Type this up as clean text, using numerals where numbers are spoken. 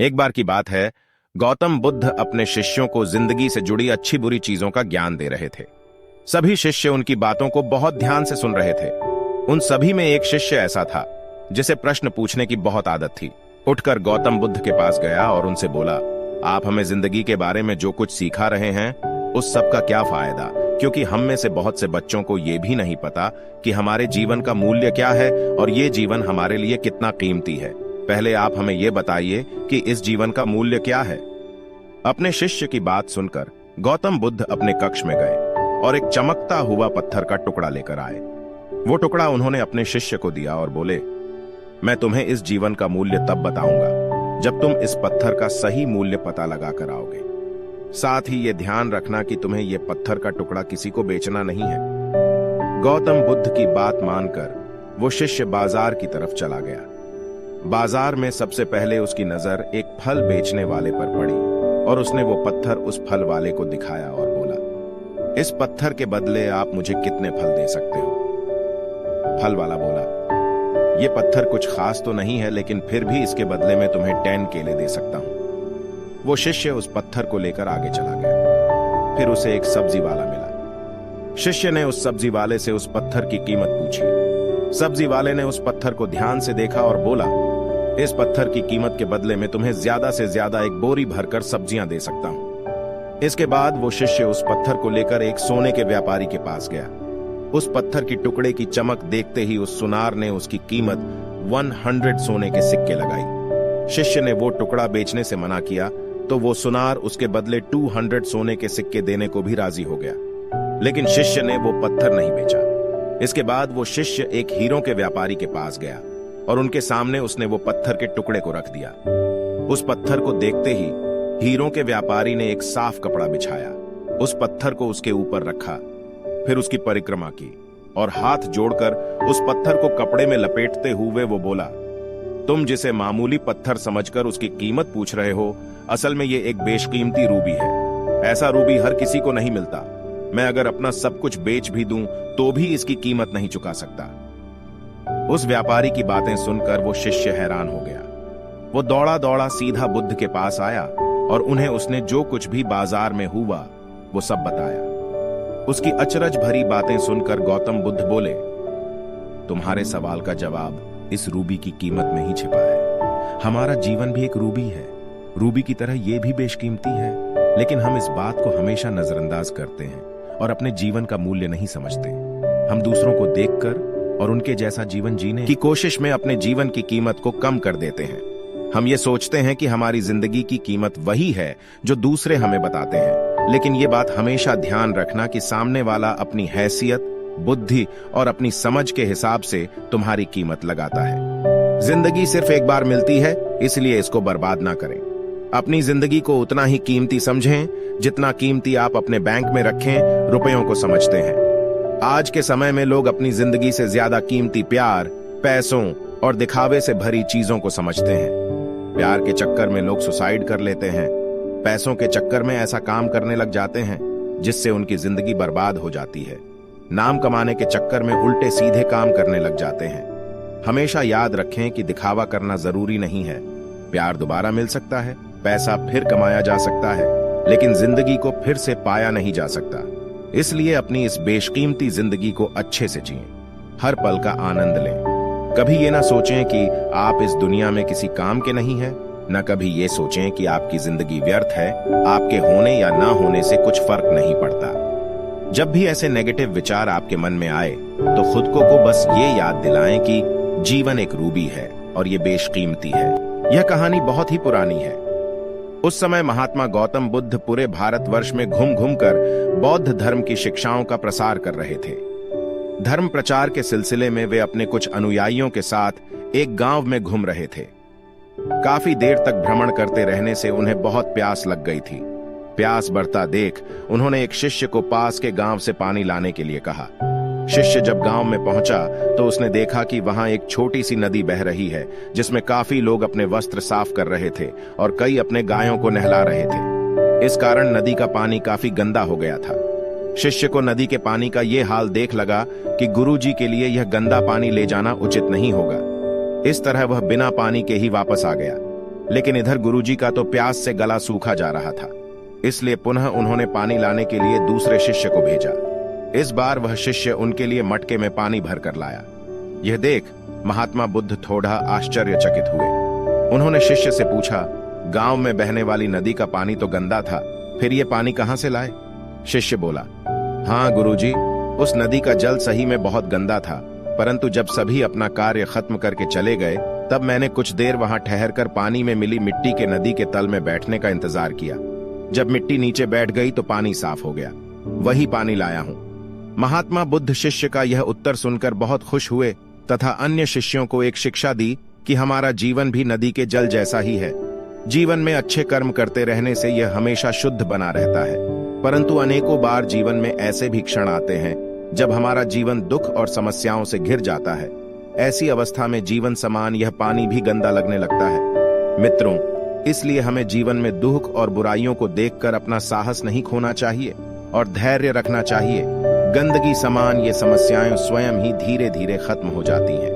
एक बार की बात है, गौतम बुद्ध अपने शिष्यों को जिंदगी से जुड़ी अच्छी बुरी चीजों का ज्ञान दे रहे थे। सभी शिष्य उनकी बातों को बहुत ध्यान से सुन रहे थे। उन सभी में एक शिष्य ऐसा था जिसे प्रश्न पूछने की बहुत आदत थी। उठकर गौतम बुद्ध के पास गया और उनसे बोला, आप हमें जिंदगी के बारे में जो कुछ सिखा रहे हैं उस सब का क्या फायदा, क्योंकि हम में से बहुत से बच्चों को यह भी नहीं पता कि हमारे जीवन का मूल्य क्या है और ये जीवन हमारे लिए कितना कीमती है। पहले आप हमें यह बताइए कि इस जीवन का मूल्य क्या है। अपने शिष्य की बात सुनकर गौतम बुद्ध अपने कक्ष में गए और एक चमकता हुआ पत्थर का टुकड़ा लेकर आए। वो टुकड़ा उन्होंने अपने शिष्य को दिया और बोले, मैं तुम्हें इस जीवन का मूल्य तब बताऊंगा जब तुम इस पत्थर का सही मूल्य पता लगा कर आओगे। साथ ही ये ध्यान रखना कि तुम्हें यह पत्थर का टुकड़ा किसी को बेचना नहीं है। गौतम बुद्ध की बात मानकर वो शिष्य बाजार की तरफ चला गया। बाजार में सबसे पहले उसकी नजर एक फल बेचने वाले पर पड़ी और उसने वो पत्थर उस फल वाले को दिखाया और बोला, इस पत्थर के बदले आप मुझे कितने फल दे सकते हो। फल वाला बोला, ये पत्थर कुछ खास तो नहीं है, लेकिन फिर भी इसके बदले में तुम्हें 10 केले दे सकता हूं। वो शिष्य उस पत्थर को लेकर आगे चला गया। फिर उसे एक सब्जी वाला मिला। शिष्य ने उस सब्जी वाले से उस पत्थर की कीमत पूछी। सब्जी वाले ने उस पत्थर को ध्यान से देखा और बोला, इस पत्थर की कीमत के बदले में तुम्हें ज्यादा से ज्यादा एक बोरी भरकर सब्जियां दे सकता हूं। इसके बाद वो शिष्य उस पत्थर को लेकर एक सोने के व्यापारी के पास गया। उस पत्थर की टुकड़े की चमक देखते ही उस सुनार ने उसकी कीमत 100 सोने के सिक्के लगाई। शिष्य ने वो टुकड़ा बेचने से मना किया तो वो सुनार उसके बदले 200 सोने के सिक्के देने को भी राजी हो गया, लेकिन शिष्य ने वो पत्थर नहीं बेचा। इसके बाद वो शिष्य एक हीरों के व्यापारी के पास गया और उनके सामने उसने वो पत्थर के टुकड़े को रख दिया। उस पत्थर को देखते ही हीरों के व्यापारी ने एक साफ कपड़ा बिछाया, उस पत्थर को उसके ऊपर रखा, फिर उसकी परिक्रमा की और हाथ जोड़कर उस पत्थर को कपड़े में लपेटते हुए वो बोला, तुम जिसे मामूली पत्थर समझकर उसकी कीमत पूछ रहे हो, असल में ये एक बेशकीमती रूबी है। ऐसा रूबी हर किसी को नहीं मिलता। मैं अगर अपना सब कुछ बेच भी दूं तो भी इसकी कीमत नहीं चुका सकता। उस व्यापारी की बातें सुनकर वो शिष्य हैरान हो गया। वो दौड़ा दौड़ा सीधा बुद्ध के पास आया और उन्हें उसने जो कुछ भी बाजार में हुआ वो सब बताया। उसकी अचरज भरी बातें सुनकर गौतम बुद्ध बोले, तुम्हारे सवाल का जवाब इस रूबी की कीमत में ही छिपा है। हमारा जीवन भी एक रूबी है। रूबी की तरह ये भी बेशकीमती है, लेकिन हम इस बात को हमेशा नजरअंदाज करते हैं और अपने जीवन का मूल्य नहीं समझते। हम दूसरों को देखकर और उनके जैसा जीवन जीने की कोशिश में अपने जीवन की कीमत को कम कर देते हैं। हम ये सोचते हैं कि हमारी जिंदगी की कीमत वही है जो दूसरे हमें बताते हैं, लेकिन ये बात हमेशा ध्यान रखना कि सामने वाला अपनी हैसियत, बुद्धि और अपनी समझ के हिसाब से तुम्हारी कीमत लगाता है। जिंदगी सिर्फ एक बार मिलती है, इसलिए इसको बर्बाद ना करें। अपनी जिंदगी को उतना ही कीमती समझें जितना कीमती आप अपने बैंक में रखें रुपयों को समझते हैं। आज के समय में लोग अपनी जिंदगी से ज्यादा कीमती प्यार, पैसों और दिखावे से भरी चीजों को समझते हैं। प्यार के चक्कर में लोग सुसाइड कर लेते हैं। पैसों के चक्कर में ऐसा काम करने लग जाते हैं जिससे उनकी जिंदगी बर्बाद हो जाती है। नाम कमाने के चक्कर में उल्टे सीधे काम करने लग जाते हैं। हमेशा याद रखें कि दिखावा करना जरूरी नहीं है। प्यार दोबारा मिल सकता है, पैसा फिर कमाया जा सकता है, लेकिन जिंदगी को फिर से पाया नहीं जा सकता। इसलिए अपनी इस बेशकीमती जिंदगी को अच्छे से जिएं, हर पल का आनंद लें। कभी ये ना सोचें कि आप इस दुनिया में किसी काम के नहीं हैं, न कभी ये सोचें कि आपकी जिंदगी व्यर्थ है। आपके होने या ना होने से कुछ फर्क नहीं पड़ता। जब भी ऐसे नेगेटिव विचार आपके मन में आए तो खुद को बस ये याद दिलाएं कि जीवन एक रूबी है और ये बेशकीमती है। यह कहानी बहुत ही पुरानी है। उस समय महात्मा गौतम बुद्ध पूरे भारतवर्ष में घूम घूम कर बौद्ध धर्म की शिक्षाओं का प्रसार कर रहे थे। धर्म प्रचार के सिलसिले में वे अपने कुछ अनुयायियों के साथ एक गांव में घूम रहे थे। काफी देर तक भ्रमण करते रहने से उन्हें बहुत प्यास लग गई थी। प्यास बढ़ता देख उन्होंने एक शिष्य को पास के गांव से पानी लाने के लिए कहा। शिष्य जब गांव में पहुंचा तो उसने देखा कि वहां एक छोटी सी नदी बह रही है, जिसमें काफी लोग अपने वस्त्र साफ कर रहे थे और कई अपने गायों को नहला रहे थे। इस कारण नदी का पानी काफी गंदा हो गया था। शिष्य को नदी के पानी का ये हाल देख लगा कि गुरुजी के लिए यह गंदा पानी ले जाना उचित नहीं होगा। इस तरह वह बिना पानी के ही वापस आ गया। लेकिन इधर गुरुजी का तो प्यास से गला सूखा जा रहा था, इसलिए पुनः उन्होंने पानी लाने के लिए दूसरे शिष्य को भेजा। इस बार वह शिष्य उनके लिए मटके में पानी भर कर लाया। यह देख महात्मा बुद्ध थोड़ा आश्चर्यचकित हुए। उन्होंने शिष्य से पूछा, गांव में बहने वाली नदी का पानी तो गंदा था, फिर ये पानी कहां से लाए? शिष्य बोला, हाँ गुरुजी, उस नदी का जल सही में बहुत गंदा था, परंतु जब सभी अपना कार्य खत्म करके चले गए तब मैंने कुछ देर वहां ठहरकर पानी में मिली मिट्टी के नदी के तल में बैठने का इंतजार किया। जब मिट्टी नीचे बैठ गई तो पानी साफ हो गया, वही पानी लाया हूं। महात्मा बुद्ध शिष्य का यह उत्तर सुनकर बहुत खुश हुए तथा अन्य शिष्यों को एक शिक्षा दी कि हमारा जीवन भी नदी के जल जैसा ही है। जीवन में अच्छे कर्म करते रहने से यह हमेशा शुद्ध बना रहता है, परंतु अनेकों बार जीवन में ऐसे भी क्षण आते हैं जब हमारा जीवन दुख और समस्याओं से घिर जाता है। ऐसी अवस्था में जीवन समान यह पानी भी गंदा लगने लगता है। मित्रों, इसलिए हमें जीवन में दुख और बुराइयों को देखकर अपना साहस नहीं खोना चाहिए और धैर्य रखना चाहिए। गंदगी समान ये समस्याएं स्वयं ही धीरे धीरे खत्म हो जाती हैं।